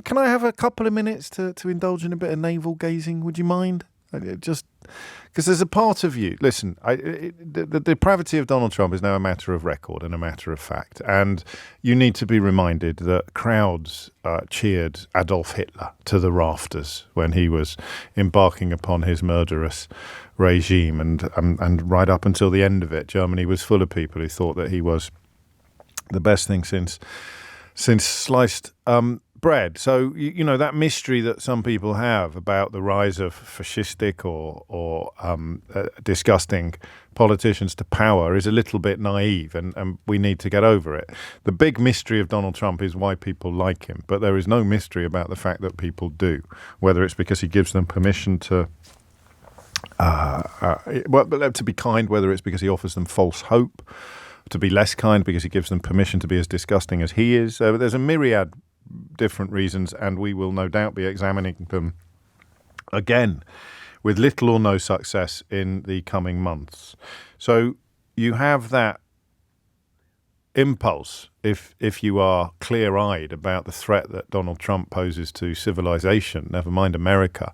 can I have a couple of minutes to indulge in a bit of navel gazing? Would you mind? Just because there's a part of you. Listen, the depravity of Donald Trump is now a matter of record and a matter of fact. And you need to be reminded that crowds cheered Adolf Hitler to the rafters when he was embarking upon his murderous regime. And right up until the end of it, Germany was full of people who thought that he was the best thing since sliced bread. So, you know, that mystery that some people have about the rise of fascistic or disgusting politicians to power is a little bit naive, and we need to get over it. The big mystery of Donald Trump is why people like him, but there is no mystery about the fact that people do, whether it's because he gives them permission to to be kind, whether it's because he offers them false hope, to be less kind because he gives them permission to be as disgusting as he is. There's a myriad different reasons, and we will no doubt be examining them again with little or no success in the coming months. So you have that impulse, if you are clear-eyed about the threat that Donald Trump poses to civilization, never mind America.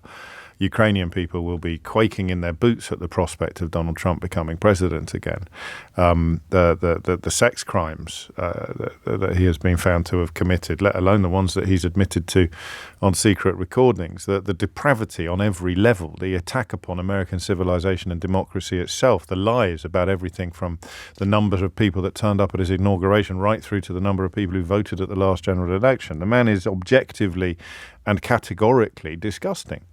Ukrainian people will be quaking in their boots at the prospect of Donald Trump becoming president again. The sex crimes that he has been found to have committed, let alone the ones that he's admitted to on secret recordings, the depravity on every level, the attack upon American civilization and democracy itself, the lies about everything from the numbers of people that turned up at his inauguration right through to the number of people who voted at the last general election. The man is objectively and categorically disgusting.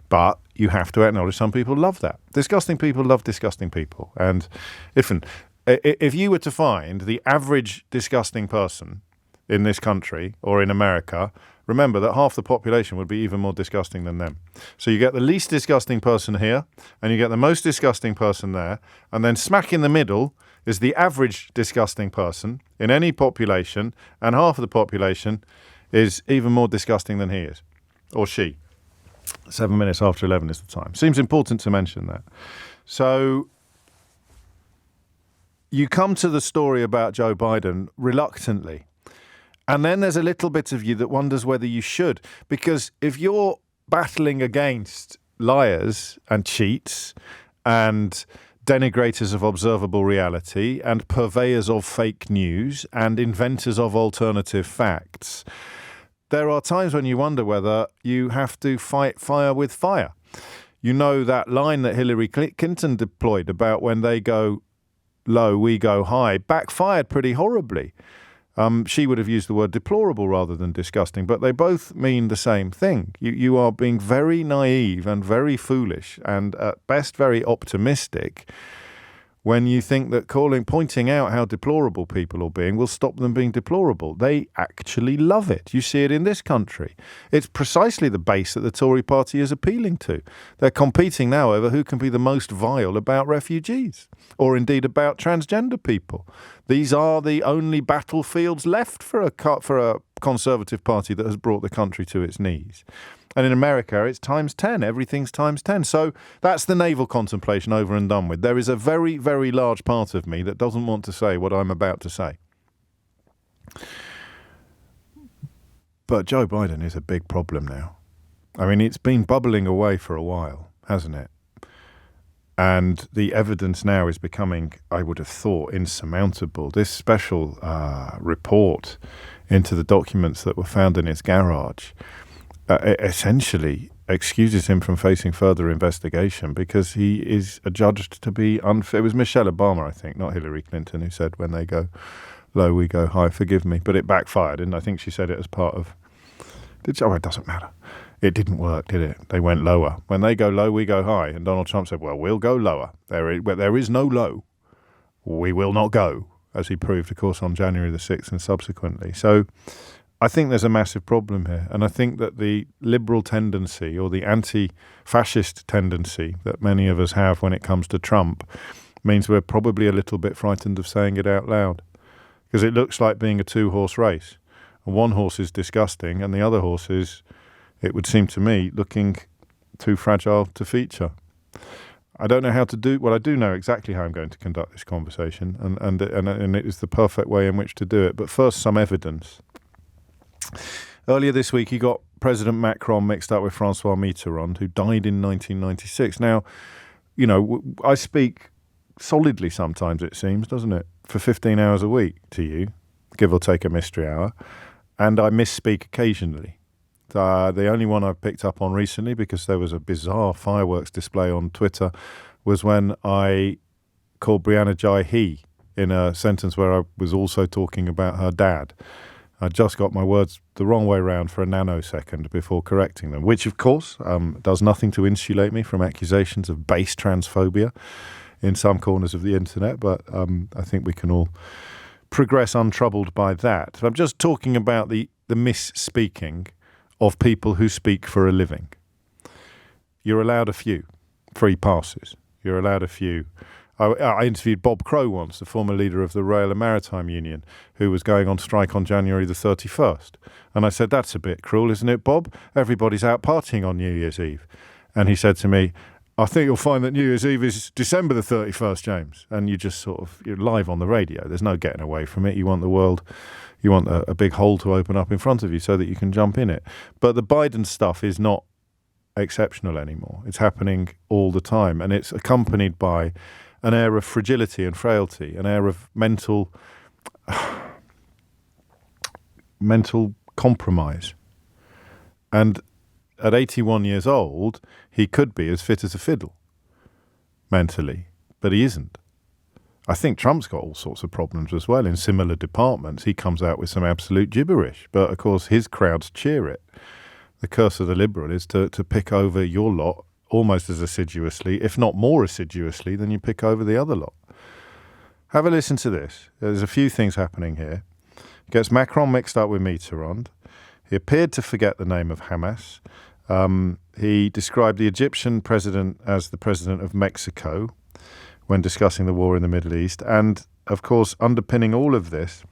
But you have to acknowledge some people love that. Disgusting people love disgusting people. And if you were to find the average disgusting person in this country or in America, remember that half the population would be even more disgusting than them. So you get the least disgusting person here, and you get the most disgusting person there, and then smack in the middle is the average disgusting person in any population, and half of the population is even more disgusting than he is, or she. 7 minutes after 11 is the time. Seems important to mention that. So you come to the story about Joe Biden reluctantly. And then there's a little bit of you that wonders whether you should. Because if you're battling against liars and cheats and denigrators of observable reality and purveyors of fake news and inventors of alternative facts, there are times when you wonder whether you have to fight fire with fire. You know that line that Hillary Clinton deployed about when they go low, we go high, backfired pretty horribly. She would have used the word deplorable rather than disgusting, but they both mean the same thing. You are being very naive and very foolish and at best very optimistic when you think that pointing out how deplorable people are being will stop them being deplorable. They actually love it. You see it in this country. It's precisely the base that the Tory party is appealing to. They're competing now over who can be the most vile about refugees, or indeed about transgender people. These are the only battlefields left for a Conservative party that has brought the country to its knees. And in America, it's times 10. Everything's times 10. So that's the naval contemplation over and done with. There is a very, very large part of me that doesn't want to say what I'm about to say. But Joe Biden is a big problem now. I mean, it's been bubbling away for a while, hasn't it? And the evidence now is becoming, I would have thought, insurmountable. This special report into the documents that were found in his garage essentially excuses him from facing further investigation because he is adjudged to be unfair. It was Michelle Obama, I think, not Hillary Clinton, who said, when they go low, we go high, forgive me. But it backfired, and I think she said it as part of... it doesn't matter. It didn't work, did it? They went lower. When they go low, we go high. And Donald Trump said, well, we'll go lower. There is no low. We will not go, as he proved, of course, on January the 6th and subsequently. So I think there's a massive problem here. And I think that the liberal tendency or the anti-fascist tendency that many of us have when it comes to Trump means we're probably a little bit frightened of saying it out loud, because it looks like being a two-horse race. And one horse is disgusting and the other horse is, it would seem to me, looking too fragile to feature. I don't know how to do... well, I do know exactly how I'm going to conduct this conversation, and it is the perfect way in which to do it. But first, some evidence. Earlier this week, he got President Macron mixed up with Francois Mitterrand, who died in 1996. Now, you know, I speak solidly sometimes, it seems, doesn't it, for 15 hours a week to you, give or take a mystery hour, and I misspeak occasionally. The only one I've picked up on recently, because there was a bizarre fireworks display on Twitter, was when I called Brianna Jai he in a sentence where I was also talking about her dad. I just got my words the wrong way round for a nanosecond before correcting them, which, of course, does nothing to insulate me from accusations of base transphobia in some corners of the internet, but I think we can all progress untroubled by that. I'm just talking about the misspeaking of people who speak for a living. You're allowed a few free passes. You're allowed a few. I interviewed Bob Crow once, the former leader of the Rail and Maritime Union, who was going on strike on January the 31st. And I said, that's a bit cruel, isn't it, Bob? Everybody's out partying on New Year's Eve. And he said to me, I think you'll find that New Year's Eve is December the 31st, James. And you just you're live on the radio. There's no getting away from it. You want the world, you want a big hole to open up in front of you so that you can jump in it. But the Biden stuff is not exceptional anymore. It's happening all the time. And it's accompanied by an air of fragility and frailty, an air of mental compromise. And at 81 years old, he could be as fit as a fiddle, mentally, but he isn't. I think Trump's got all sorts of problems as well in similar departments. He comes out with some absolute gibberish, but of course his crowds cheer it. The curse of the liberal is to pick over your lot almost as assiduously, if not more assiduously, than you pick over the other lot. Have a listen to this. There's a few things happening here. He gets Macron mixed up with Mitterrand. He appeared to forget the name of Hamas. He described the Egyptian president as the president of Mexico when discussing the war in the Middle East. And, of course, underpinning all of this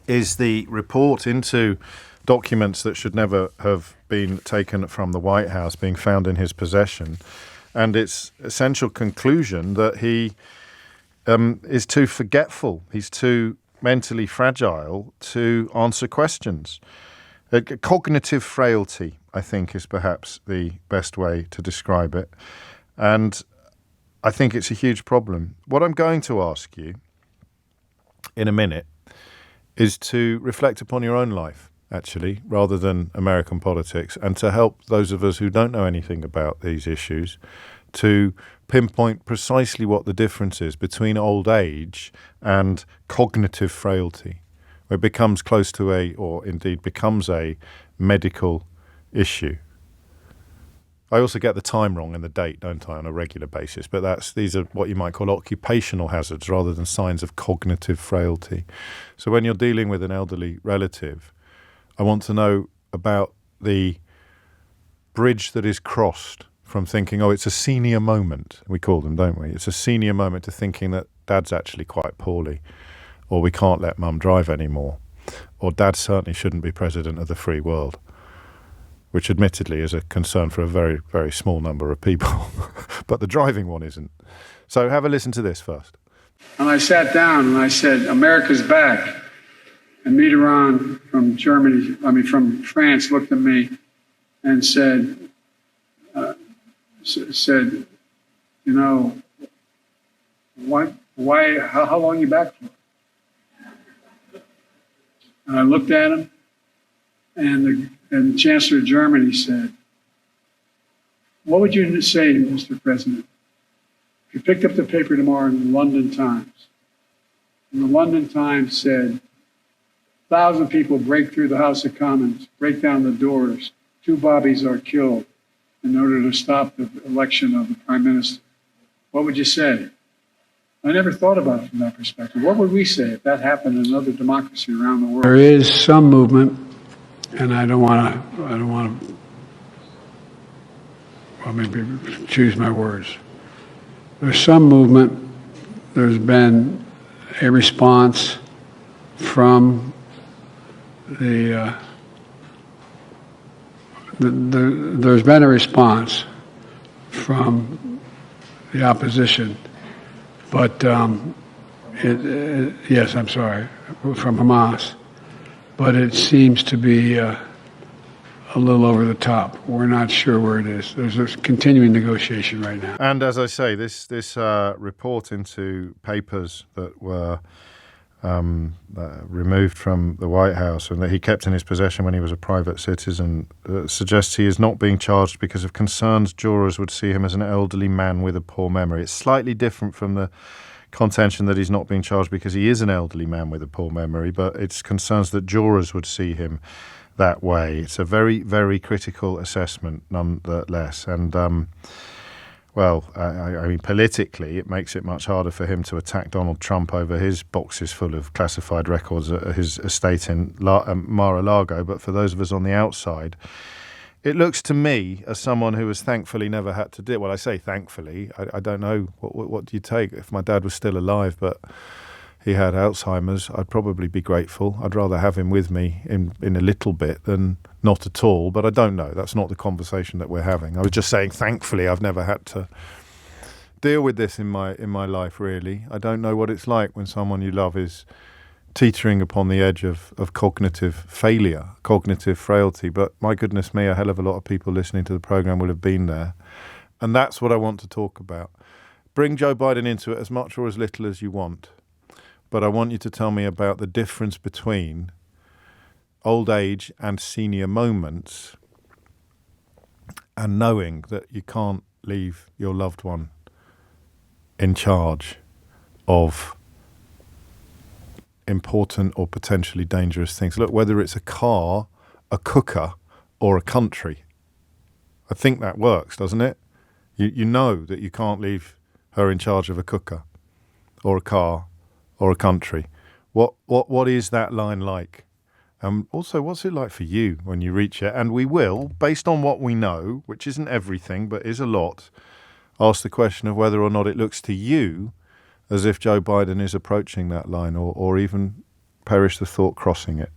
is the report into documents that should never have been taken from the White House being found in his possession, and its essential conclusion that he is too forgetful, he's too mentally fragile to answer questions. Cognitive frailty, I think, is perhaps the best way to describe it, and I think it's a huge problem. What I'm going to ask you in a minute is to reflect upon your own life, actually, rather than American politics, and to help those of us who don't know anything about these issues to pinpoint precisely what the difference is between old age and cognitive frailty, where it becomes close to or indeed becomes a medical issue. I also get the time wrong and the date, don't I, on a regular basis, but these are what you might call occupational hazards rather than signs of cognitive frailty. So when you're dealing with an elderly relative, I want to know about the bridge that is crossed from thinking, oh, it's a senior moment. We call them, don't we? It's a senior moment to thinking that dad's actually quite poorly, or we can't let mum drive anymore, or dad certainly shouldn't be president of the free world, which admittedly is a concern for a very, very small number of people. But the driving one isn't. So have a listen to this first. And I sat down and I said, America's back. And Mitterrand from France looked at me and said, you know, why, how long are you back for? And I looked at him, and the Chancellor of Germany said, what would you say, Mr. President, if you picked up the paper tomorrow in the London Times, and the London Times said, 1,000 people break through the House of Commons, break down the doors, 2 bobbies are killed in order to stop the election of the Prime Minister. What would you say? I never thought about it from that perspective. What would we say if that happened in another democracy around the world? There is some movement, and I don't want to, well, maybe choose my words. There's some movement. There's been a response from there's been a response from the opposition, but yes, I'm sorry, from Hamas. but it seems to be a little over the top. We're not sure where it is. There's a continuing negotiation right now. And as I say, this report into papers that were removed from the White House and that he kept in his possession when he was a private citizen suggests he is not being charged because of concerns jurors would see him as an elderly man with a poor memory. It's slightly different from the contention that he's not being charged because he is an elderly man with a poor memory, but it's concerns that jurors would see him that way. It's a very, very critical assessment nonetheless. And I mean, politically, it makes it much harder for him to attack Donald Trump over his boxes full of classified records at his estate in Mar-a-Lago. But for those of us on the outside, it looks to me as someone who has thankfully never had to deal. Well, I say thankfully. I don't know. What do you take? If my dad was still alive, but he had Alzheimer's, I'd probably be grateful. I'd rather have him with me in a little bit than not at all, but I don't know. That's not the conversation that we're having. I was just saying, thankfully, I've never had to deal with this in my life, really. I don't know what it's like when someone you love is teetering upon the edge of cognitive failure, cognitive frailty. But my goodness me, a hell of a lot of people listening to the program will have been there. And that's what I want to talk about. Bring Joe Biden into it as much or as little as you want. But I want you to tell me about the difference between old age and senior moments and knowing that you can't leave your loved one in charge of important or potentially dangerous things. Look, whether it's a car, a cooker, or a country, I think that works, doesn't it? You know that you can't leave her in charge of a cooker or a car or a country. What is that line like? Also, what's it like for you when you reach it? And we will, based on what we know, which isn't everything, but is a lot, ask the question of whether or not it looks to you as if Joe Biden is approaching that line or even perish the thought crossing it.